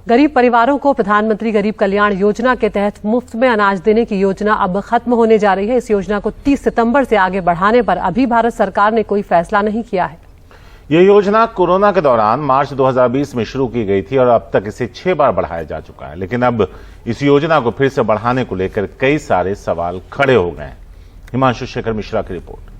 गरीब परिवारों को प्रधानमंत्री गरीब कल्याण योजना के तहत मुफ्त में अनाज देने की योजना अब खत्म होने जा रही है। इस योजना को 30 सितंबर से आगे बढ़ाने पर अभी भारत सरकार ने कोई फैसला नहीं किया है। ये योजना कोरोना के दौरान मार्च 2020 में शुरू की गई थी और अब तक इसे 6 बार बढ़ाया जा चुका है, लेकिन अब इस योजना को फिर से बढ़ाने को लेकर कई सारे सवाल खड़े हो गए हैं। हिमांशु शेखर मिश्रा की रिपोर्ट।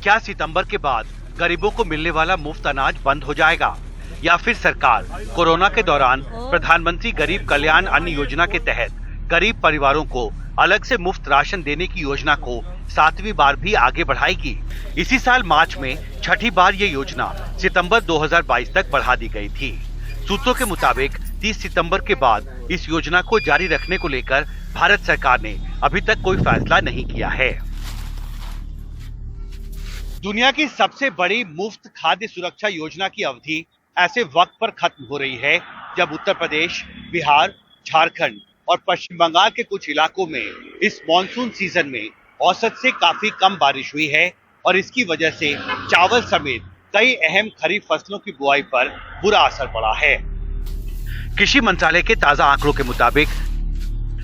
क्या सितंबर के बाद गरीबों को मिलने वाला मुफ्त अनाज बंद हो जाएगा या फिर सरकार कोरोना के दौरान प्रधानमंत्री गरीब कल्याण अन्न योजना के तहत गरीब परिवारों को अलग से मुफ्त राशन देने की योजना को 7वीं बार भी आगे बढ़ाएगी। इसी साल मार्च में 6ठी बार ये योजना सितंबर 2022 तक बढ़ा दी गई थी। सूत्रों के मुताबिक 30 सितंबर के बाद इस योजना को जारी रखने को लेकर भारत सरकार ने अभी तक कोई फैसला नहीं किया है। दुनिया की सबसे बड़ी मुफ्त खाद्य सुरक्षा योजना की अवधि ऐसे वक्त पर खत्म हो रही है जब उत्तर प्रदेश, बिहार, झारखंड और पश्चिम बंगाल के कुछ इलाकों में इस मॉनसून सीजन में औसत से काफी कम बारिश हुई है और इसकी वजह से चावल समेत कई अहम खरीफ फसलों की बुआई पर बुरा असर पड़ा है। कृषि मंत्रालय के ताजा आंकड़ों के मुताबिक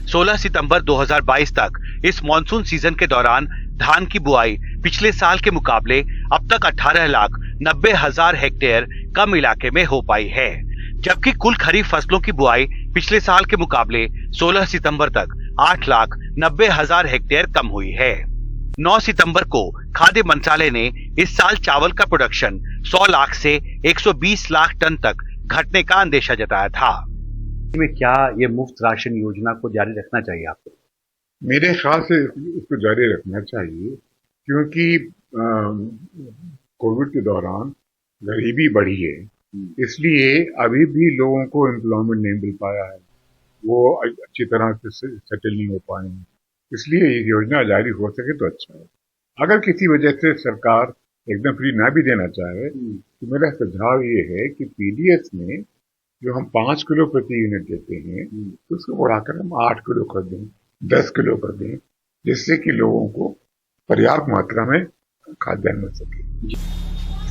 16 सितंबर 2022 तक इस मॉनसून सीजन के दौरान धान की बुआई पिछले साल के मुकाबले अब तक 18,90,000 हेक्टेयर कम इलाके में हो पाई है, जबकि कुल खरीफ फसलों की बुआई पिछले साल के मुकाबले 16 सितंबर तक 8,90,000 हेक्टेयर कम हुई है। 9 सितंबर को खाद्य मंत्रालय ने इस साल चावल का प्रोडक्शन 100 लाख से 120 लाख टन तक घटने का अंदेशा जताया था। क्या ये मुफ्त राशन योजना को जारी रखना चाहिए आपको? मेरे ख्याल से इसको जारी रखना चाहिए, क्योंकि कोविड के दौरान गरीबी बढ़ी है, इसलिए अभी भी लोगों को एम्प्लॉयमेंट नहीं मिल पाया है, वो अच्छी तरह से सेटल नहीं हो पाए हैं, इसलिए ये योजना जारी हो सके तो अच्छा है। अगर किसी वजह से सरकार एकदम फ्री ना भी देना चाहे तो मेरा सुझाव ये है कि पीडीएस में जो हम 5 किलो प्रति यूनिट देते हैं तो उसको बढ़ाकर हम 8 किलो कर दें, 10 किलो कर दें, जिससे कि लोगों को पर्याप्त मात्रा में खाद्यान्न मिल सके।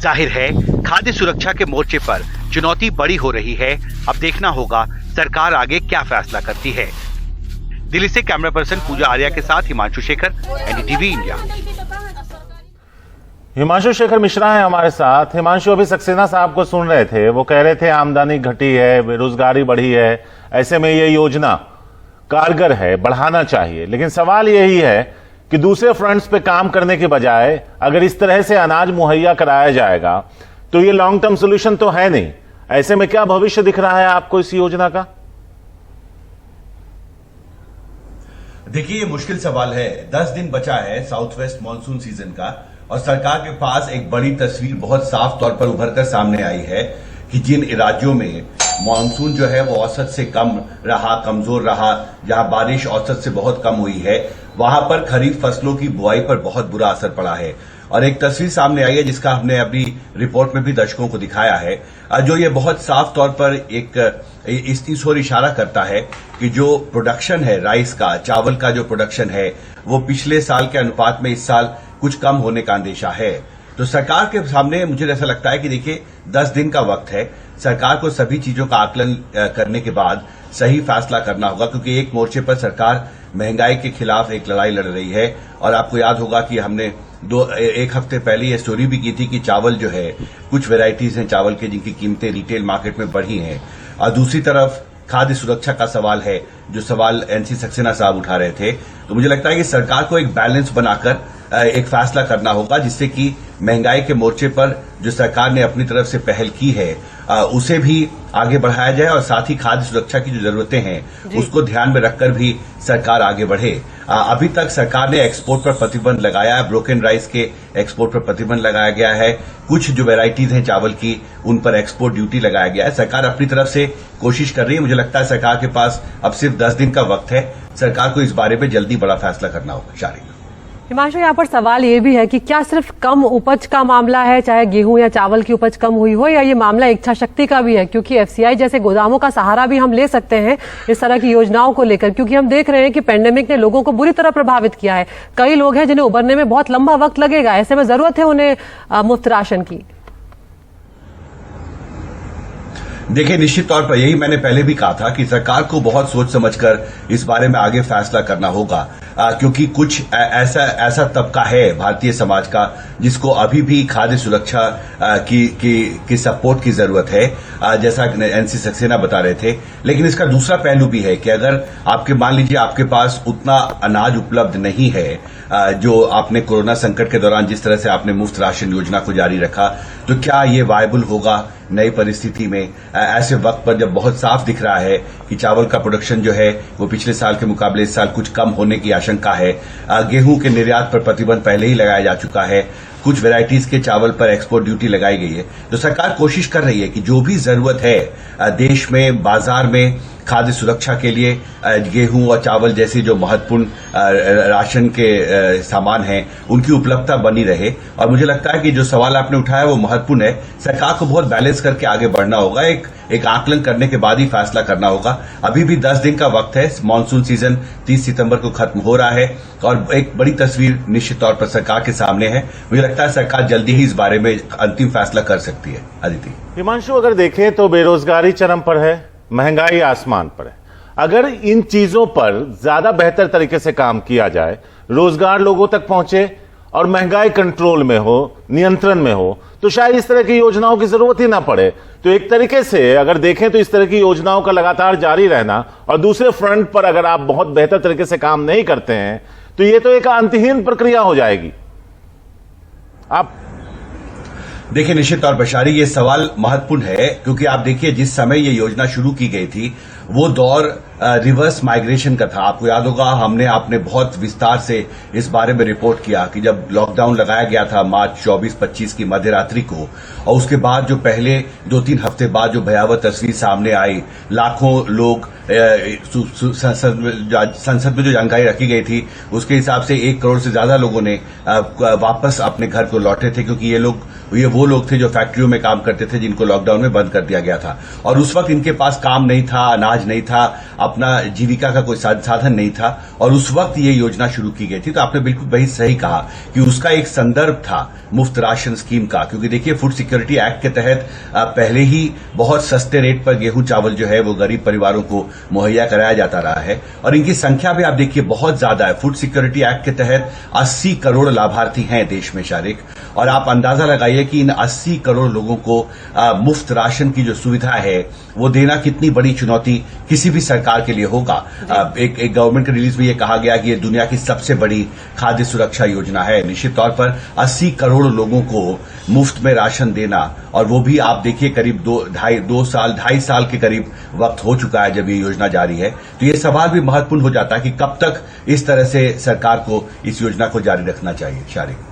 जाहिर है खाद्य सुरक्षा के मोर्चे पर चुनौती बड़ी हो रही है। अब देखना होगा सरकार आगे क्या फैसला करती है। दिल्ली से कैमरा पर्सन पूजा आर्या के साथ हिमांशु शेखर, एनडीटीवी इंडिया। हिमांशु शेखर मिश्रा है हमारे साथ। हिमांशु, अभी सक्सेना साहब को सुन रहे थे, वो कह रहे थे आमदनी घटी है, बेरोजगारी बढ़ी है, ऐसे में ये योजना कारगर है, बढ़ाना चाहिए। लेकिन सवाल यही है कि दूसरे फ्रंट्स पे काम करने के बजाय अगर इस तरह से अनाज मुहैया कराया जाएगा तो ये लॉन्ग टर्म सोल्यूशन तो है नहीं। ऐसे में क्या भविष्य दिख रहा है आपको इस योजना का? देखिए, ये मुश्किल सवाल है। 10 दिन बचा है साउथ वेस्ट मानसून सीजन का और सरकार के पास एक बड़ी तस्वीर बहुत साफ तौर पर उभरकर सामने आई है कि जिन राज्यों में मानसून जो है वो औसत से कम रहा, कमजोर रहा, जहां बारिश औसत से बहुत कम हुई है, वहां पर खरीफ फसलों की बुआई पर बहुत बुरा असर पड़ा है। और एक तस्वीर सामने आई है जिसका हमने अपनी रिपोर्ट में भी दर्शकों को दिखाया है, जो ये बहुत साफ तौर पर इस चीज और इशारा करता है कि जो प्रोडक्शन है राइस का, चावल का जो प्रोडक्शन है, वो पिछले साल के अनुपात में इस साल कुछ कम होने का अंदेशा है। तो सरकार के सामने मुझे ऐसा लगता है कि देखिए 10 दिन का वक्त है, सरकार को सभी चीजों का आकलन करने के बाद सही फैसला करना होगा, क्योंकि एक मोर्चे पर सरकार महंगाई के खिलाफ एक लड़ाई लड़ रही है। और आपको याद होगा कि हमने एक हफ्ते पहले ये स्टोरी भी की थी कि चावल जो है, कुछ वेराइटीज हैं चावल के जिनकी कीमतें रिटेल मार्केट में बढ़ी हैं। और दूसरी तरफ खाद्य सुरक्षा का सवाल है, जो सवाल एनसी सक्सेना साहब उठा रहे थे। तो मुझे लगता है कि सरकार को एक बैलेंस बनाकर एक फैसला करना होगा, जिससे कि महंगाई के मोर्चे पर जो सरकार ने अपनी तरफ से पहल की है उसे भी आगे बढ़ाया जाए और साथ ही खाद्य सुरक्षा की जो जरूरतें हैं उसको ध्यान में रखकर भी सरकार आगे बढ़े। अभी तक सरकार ने एक्सपोर्ट पर प्रतिबंध लगाया है, ब्रोकन राइस के एक्सपोर्ट पर प्रतिबंध लगाया गया है, कुछ जो वेराइटीज हैं चावल की उन पर एक्सपोर्ट ड्यूटी लगाया गया है। सरकार अपनी तरफ से कोशिश कर रही है। मुझे लगता है सरकार के पास अब सिर्फ 10 दिन का वक्त है, सरकार को इस बारे में जल्दी बड़ा फैसला करना होगा। हिमांशु, यहाँ पर सवाल ये भी है कि क्या सिर्फ कम उपज का मामला है, चाहे गेहूं या चावल की उपज कम हुई हो, या ये मामला इच्छा शक्ति का भी है? क्योंकि एफसीआई जैसे गोदामों का सहारा भी हम ले सकते हैं इस तरह की योजनाओं को लेकर, क्योंकि हम देख रहे हैं कि पेंडेमिक ने लोगों को बुरी तरह प्रभावित किया है। कई लोग हैं जिन्हें उबरने में बहुत लंबा वक्त लगेगा, ऐसे में जरूरत है उन्हें मुफ्त राशन की। देखिए, निश्चित तौर पर यही मैंने पहले भी कहा था कि सरकार को बहुत सोच समझकर इस बारे में आगे फैसला करना होगा, क्योंकि कुछ ऐसा तबका है भारतीय समाज का जिसको अभी भी खाद्य सुरक्षा की सपोर्ट की जरूरत है, जैसा एनसी सक्सेना बता रहे थे। लेकिन इसका दूसरा पहलू भी है कि अगर आपके मान लीजिए आपके पास उतना अनाज उपलब्ध नहीं है, जो आपने कोरोना संकट के दौरान जिस तरह से आपने मुफ्त राशन योजना को जारी रखा, तो क्या ये वायबल होगा नई परिस्थिति में? ऐसे वक्त पर जब बहुत साफ दिख रहा है कि चावल का प्रोडक्शन जो है वो पिछले साल के मुकाबले इस साल कुछ कम होने की आशंका है, गेहूं के निर्यात पर प्रतिबंध पहले ही लगाया जा चुका है, कुछ वैरायटीज के चावल पर एक्सपोर्ट ड्यूटी लगाई गई है, तो सरकार कोशिश कर रही है कि जो भी जरूरत है देश में, बाजार में खाद्य सुरक्षा के लिए गेहूं और चावल जैसे जो महत्वपूर्ण राशन के सामान हैं उनकी उपलब्धता बनी रहे। और मुझे लगता है कि जो सवाल आपने उठाया वो महत्वपूर्ण है। सरकार को बहुत बैलेंस करके आगे बढ़ना होगा, एक आकलन करने के बाद ही फैसला करना होगा। अभी भी 10 दिन का वक्त है, मानसून सीजन 30 सितंबर को खत्म हो रहा है और एक बड़ी तस्वीर निश्चित तौर पर सरकार के सामने है। मुझे लगता है सरकार जल्दी ही इस बारे में अंतिम फैसला कर सकती है। अदिति। हिमांशु, अगर देखें तो बेरोजगारी चरम पर है, महंगाई आसमान पर है। अगर इन चीजों पर ज्यादा बेहतर तरीके से काम किया जाए, रोजगार लोगों तक पहुंचे और महंगाई कंट्रोल में हो, नियंत्रण में हो, तो शायद इस तरह की योजनाओं की जरूरत ही ना पड़े। तो एक तरीके से अगर देखें तो इस तरह की योजनाओं का लगातार जारी रहना, और दूसरे फ्रंट पर अगर आप बहुत बेहतर तरीके से काम नहीं करते हैं तो ये तो एक अंतहीन प्रक्रिया हो जाएगी। आप देखिए, निश्चित तौर पर शारी, ये सवाल महत्वपूर्ण है, क्योंकि आप देखिए जिस समय ये योजना शुरू की गई थी वो दौर रिवर्स माइग्रेशन का था। आपको याद होगा आपने बहुत विस्तार से इस बारे में रिपोर्ट किया कि जब लॉकडाउन लगाया गया था मार्च 24-25 की मध्य रात्रि को, और उसके बाद जो पहले 2-3 हफ्ते बाद जो भयावह तस्वीर सामने आई, लाखों लोग संसद में जो जानकारी रखी गई थी उसके हिसाब से 1 करोड़ से ज्यादा लोगों ने वापस अपने घर को लौटे थे, क्योंकि ये वो लोग थे जो फैक्ट्रियों में काम करते थे जिनको लॉकडाउन में बंद कर दिया गया था, और उस वक्त इनके पास काम नहीं था, अनाज नहीं था, अपना जीविका का कोई साधन नहीं था, और उस वक्त ये योजना शुरू की गई थी। तो आपने बिल्कुल वही सही कहा कि उसका एक संदर्भ था मुफ्त राशन स्कीम का, क्योंकि देखिए फूड सिक्योरिटी एक्ट के तहत पहले ही बहुत सस्ते रेट पर गेहूं चावल जो है वो गरीब परिवारों को मुहैया कराया जाता रहा है, और इनकी संख्या भी आप देखिए बहुत ज्यादा है। फूड सिक्योरिटी एक्ट के तहत 80 करोड़ लाभार्थी हैं देश में शारिक, और आप अंदाजा लगाइए कि इन 80 करोड़ लोगों को मुफ्त राशन की जो सुविधा है वो देना कितनी बड़ी चुनौती किसी भी सरकार के लिए होगा। एक गवर्नमेंट के रिलीज में ये कहा गया कि ये दुनिया की सबसे बड़ी खाद्य सुरक्षा योजना है। निश्चित तौर पर 80 करोड़ लोगों को मुफ्त में राशन देना, और वो भी आप देखिए करीब 2.5 साल के करीब वक्त हो चुका है जब ये योजना जारी है। तो ये सवाल भी महत्वपूर्ण हो जाता है कि कब तक इस तरह से सरकार को इस योजना को जारी रखना चाहिए। शारिक।